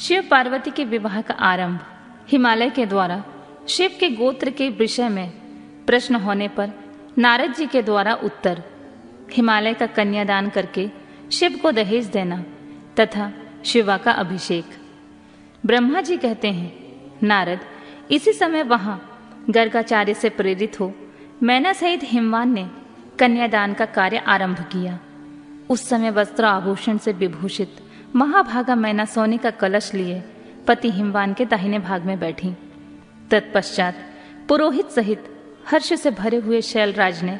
शिव पार्वती के विवाह का आरंभ। हिमालय के द्वारा शिव के गोत्र के विषय में प्रश्न होने पर नारद जी के द्वारा उत्तर। हिमालय का कन्यादान करके शिव को दहेज देना तथा शिवा का अभिषेक। ब्रह्मा जी कहते हैं, नारद, इसी समय वहां गर्गाचार्य से प्रेरित हो मैना सहित हिमवान ने कन्यादान का कार्य आरंभ किया। उस समय वस्त्र आभूषण से विभूषित महाभागा मैना सोने का कलश लिए पति हिमवान के दाहिने भाग में बैठी। तत्पश्चात पुरोहित सहित हर्ष से भरे हुए शैलराज ने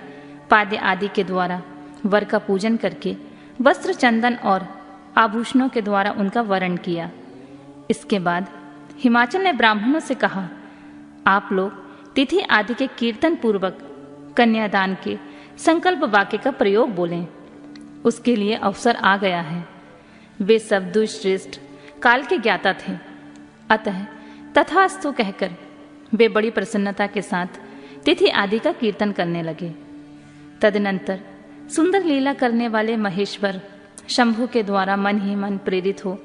पाद्य आदि के द्वारा वर का पूजन करके वस्त्र, चंदन और आभूषणों के द्वारा उनका वरण किया। इसके बाद हिमाचल ने ब्राह्मणों से कहा, आप लोग तिथि आदि के कीर्तन पूर्वक कन्यादान के संकल्प वाक्य का प्रयोग बोलें। उसके लिए अवसर आ गया है। वे सब दुष्श्रेष्ठ काल के ज्ञाता थे। अतः तथास्तु कहकर वे बड़ी प्रसन्नता के साथ तिथि आदि का कीर्तन करने लगे। तदनंतर सुंदर लीला करने वाले महेश्वर शंभु के द्वारा मन ही मन प्रेरित हो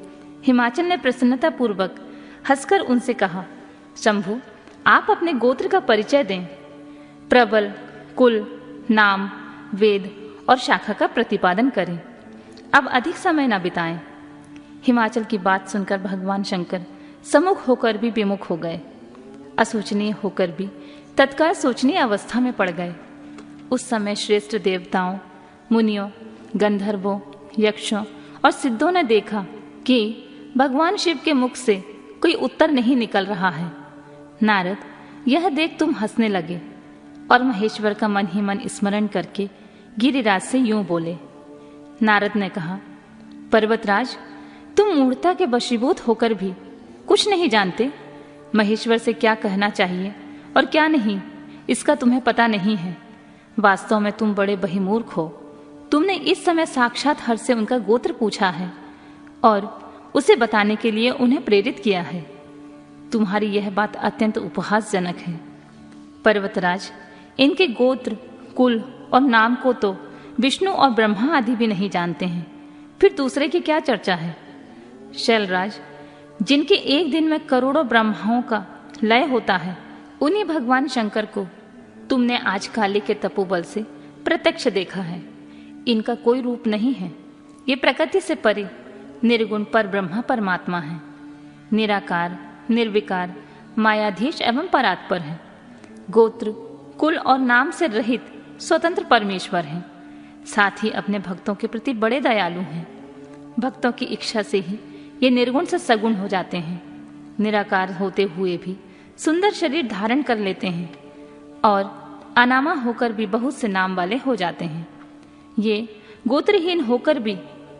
हिमाचल ने प्रसन्नता पूर्वक हंसकर उनसे कहा, शंभु, आप अपने गोत्र का परिचय दें। प्रबल, कुल, नाम, वेद और शाखा का प्रतिपादन करें। अब अधिक समय न बिताएं। हिमाचल की बात सुनकर भगवान शंकर सम्मुख होकर भी विमुख हो गए। असोचनीय होकर भी तत्काल सोचनीय अवस्था में पड़ गए। उस समय श्रेष्ठ देवताओं, मुनियों, गंधर्वों, यक्षों और सिद्धों ने देखा कि भगवान शिव के मुख से कोई उत्तर नहीं निकल रहा है। नारद, यह देख तुम हंसने लगे और महेश्वर का मन ही मन स्मरण करके गिरिराज से यूं बोले। नारद ने कहा, पर्वतराज, तुम मूढ़ता के वशीभूत होकर भी कुछ नहीं जानते। महेश्वर से क्या कहना चाहिए और क्या नहीं, इसका तुम्हें पता नहीं है। वास्तव में तुम बड़े बहिमूर्ख हो। तुमने इस समय साक्षात हर से उनका गोत्र पूछा है और उसे बताने के लिए उन्हें प्रेरित किया है। तुम्हारी यह बात अत्यंत उपहासजनक है। पर्वतराज, इनके गोत्र, कुल और नाम को तो विष्णु और ब्रह्मा आदि भी नहीं जानते हैं, फिर दूसरे की क्या चर्चा है। शैलराज, जिनके एक दिन में करोड़ों ब्रह्माओं का लय होता है, उन्हीं भगवान शंकर को तुमने आज काली के तपोबल से प्रत्यक्ष देखा है। इनका कोई रूप नहीं है। ये प्रकृति से परे निर्गुण पर ब्रह्मा परमात्मा है। निराकार, निर्विकार, मायाधीश एवं परात्पर है। गोत्र, कुल और नाम से रहित स्वतंत्र परमेश्वर हैं। साथ ही अपने भक्तों के प्रति बड़े दयालु हैं। भक्तों की इच्छा से ही ये निर्गुण से सगुण हो जाते हैं। निराकार होते हुए भी सुंदर शरीर धारण कर लेते हैं और अनामा होकर भी बहुत से नाम वाले हो जाते हैं। ये गोत्रहीन होकर भी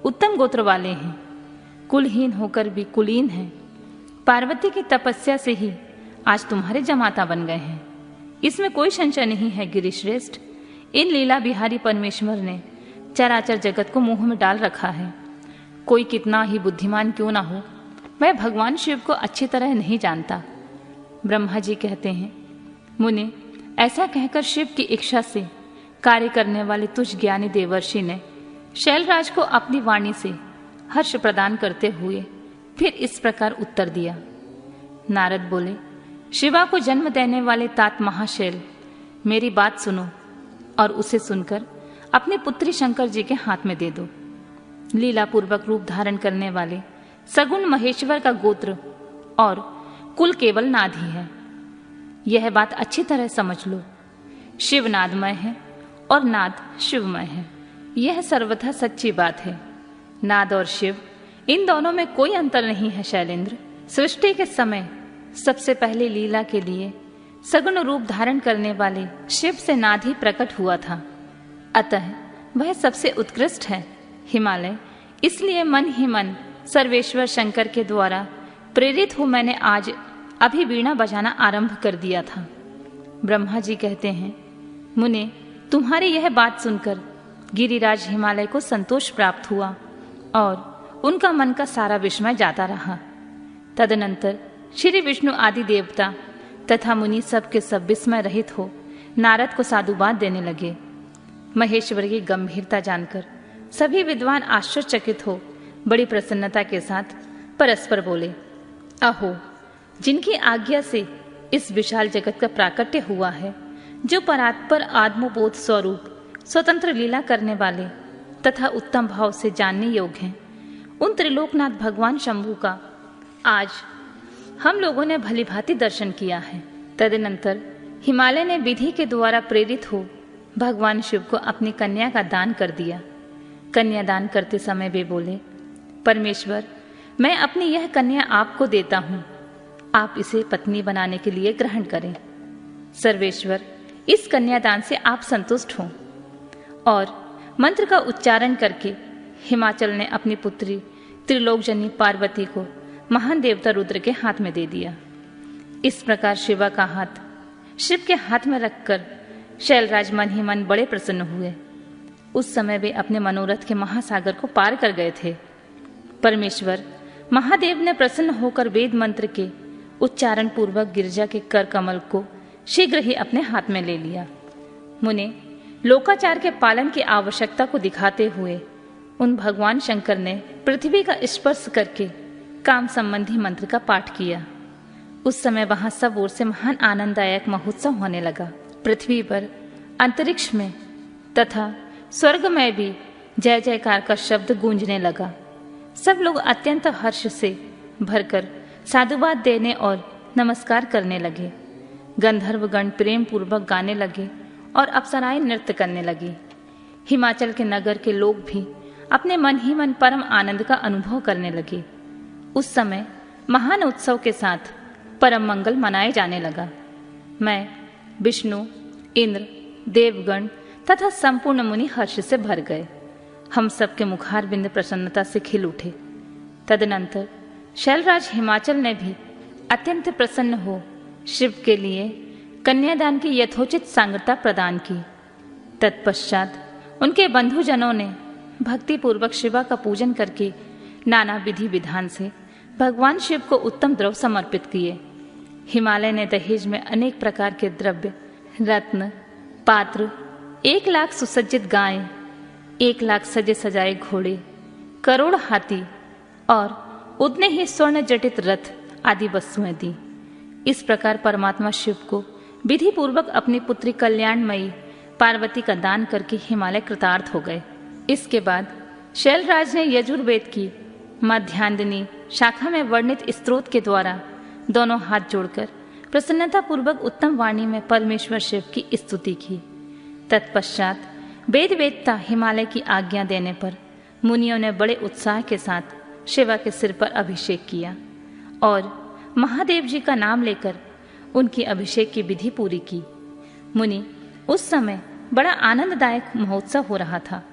उत्तम गोत्र वाले हैं। कुलहीन होकर भी कुलीन हैं। पार्वती की तपस्या से ही आज तुम्हारे जमाता बन गए हैं। इसमें कोई संशय नहीं है गिरिश्रेष्ठ। इन लीला बिहारी परमेश्वर ने चराचर जगत को मुंह में डाल रखा है। कोई कितना ही बुद्धिमान क्यों ना हो, वह भगवान शिव को अच्छी तरह नहीं जानता। ब्रह्मा जी कहते हैं, मुने, ऐसा कहकर शिव की इच्छा से कार्य करने वाले तुझ ज्ञानी देवर्षि ने शैलराज को अपनी वाणी से हर्ष प्रदान करते हुए फिर इस प्रकार उत्तर दिया। नारद बोले, शिवा को जन्म देने वाले तात महाशैल, मेरी बात सुनो और उसे सुनकर अपनी पुत्री शंकर जी के हाथ में दे दो। लीला पूर्वक रूप धारण करने वाले सगुण महेश्वर का गोत्र और कुल केवल नाद ही है। यह बात अच्छी तरह समझ लो। शिव नादमय है और नाद शिवमय है। यह सर्वथा सच्ची बात है। नाद और शिव, इन दोनों में कोई अंतर नहीं है शैलेंद्र। सृष्टि के समय सबसे पहले लीला के लिए सगुण रूप धारण करने वाले शिव से नाद ही प्रकट हुआ था। अतः वह सबसे उत्कृष्ट है। हिमालय, इसलिए मन ही मन सर्वेश्वर शंकर के द्वारा प्रेरित हो मैंने आज अभी वीणा बजाना आरंभ कर दिया था। ब्रह्मा जी कहते हैं, मुने, तुम्हारी यह बात सुनकर गिरिराज हिमालय को संतोष प्राप्त हुआ और उनका मन का सारा विस्मय जाता रहा। तदनंतर श्री विष्णु आदि देवता तथा मुनि सब के सब विस्मय रहित हो नारद को साधुवाद देने लगे। महेश्वर की गंभीरता जानकर सभी विद्वान आश्चर्यचकित हो बड़ी प्रसन्नता के साथ परस्पर बोले, अहो, जिनकी आज्ञा से इस विशाल जगत का प्राकट्य हुआ है, जो परात्पर आत्मबोध स्वरूप स्वतंत्र लीला करने वाले तथा उत्तम भाव से जानने योग्य हैं, उन त्रिलोकनाथ भगवान शंभु का आज हम लोगों ने भलीभांति दर्शन किया है। तदनंतर हिमालय ने विधि के द्वारा प्रेरित हो भगवान शिव को अपनी कन्या का दान कर दिया। कन्यादान करते समय वे बोले, परमेश्वर, मैं अपनी यह कन्या आपको देता हूँ, आप इसे पत्नी बनाने के लिए ग्रहण करें। सर्वेश्वर, इस कन्यादान से आप संतुष्ट हों। और मंत्र का उच्चारण करके हिमाचल ने अपनी पुत्री त्रिलोकजनी पार्वती को महान देवता रुद्र के हाथ में दे दिया। इस प्रकार शिवा का हाथ शिव के हाथ में रखकर शैलराज मन ही मन बड़े प्रसन्न हुए। उस समय वे अपने मनोरथ के महासागर को पार कर गए थे। परमेश्वर महादेव ने प्रसन्न होकर वेद मंत्र के उच्चारण पूर्वक गिरजा के कर कमल को शीघ्र ही अपने हाथ में ले लिया। मुने लोकाचार के पालन की आवश्यकता को दिखाते हुए उन भगवान शंकर ने पृथ्वी का स्पर्श करके काम संबंधी मंत्र का पाठ किया। उस समय वहां सब ओर से महान आनंददायक महोत्सव होने लगा। पृथ्वी पर, अंतरिक्ष में तथा स्वर्ग में भी जय जयकार का शब्द गूंजने लगा। सब लोग अत्यंत हर्ष से भरकर साधुवाद देने और नमस्कार करने लगे। गंधर्वगण प्रेम पूर्वक गाने लगे और अप्सराएं नृत्य करने लगी। हिमाचल के नगर के लोग भी अपने मन ही मन परम आनंद का अनुभव करने लगे। उस समय महान उत्सव के साथ परम मंगल मनाए जाने लगा। मैं, विष्णु, इंद्र, देवगण तथा संपूर्ण मुनि हर्ष से भर गए। हम सबके मुखार बिंद प्रसन्नता से खिल उठे। तदनंतर शैलराज हिमाचल ने भी अत्यंत प्रसन्न हो शिव के लिए कन्यादान की यथोचित सांगता प्रदान की। तत्पश्चात उनके बंधुजनों ने भक्तिपूर्वक शिवा का पूजन करके नाना विधि विधान से भगवान शिव को उत्तम द्रव्य समर्पित किए। हिमालय ने दहेज में अनेक प्रकार के द्रव्य, रत्न, पात्र, 1,00,000 सुसज्जित गायें, 1,00,000 सजे सजाए घोड़े, करोड़ हाथी और उतने ही स्वर्ण जटित रथ आदि वस्तुएं दी। इस प्रकार परमात्मा शिव को विधि पूर्वक अपनी पुत्री कल्याणमयी पार्वती का दान करके हिमालय कृतार्थ हो गए। इसके बाद शैलराज ने यजुर्वेद की मध्यांदिनी शाखा में वर्णित स्तोत्र के द्वारा दोनों हाथ जोड़कर प्रसन्नता पूर्वक उत्तम वाणी में परमेश्वर शिव की स्तुति की। तत्पश्चात वेद वेदता हिमालय की आज्ञा देने पर मुनियों ने बड़े उत्साह के साथ शिवा के सिर पर अभिषेक किया और महादेव जी का नाम लेकर उनकी अभिषेक की विधि पूरी की। मुनि, उस समय बड़ा आनंददायक महोत्सव हो रहा था।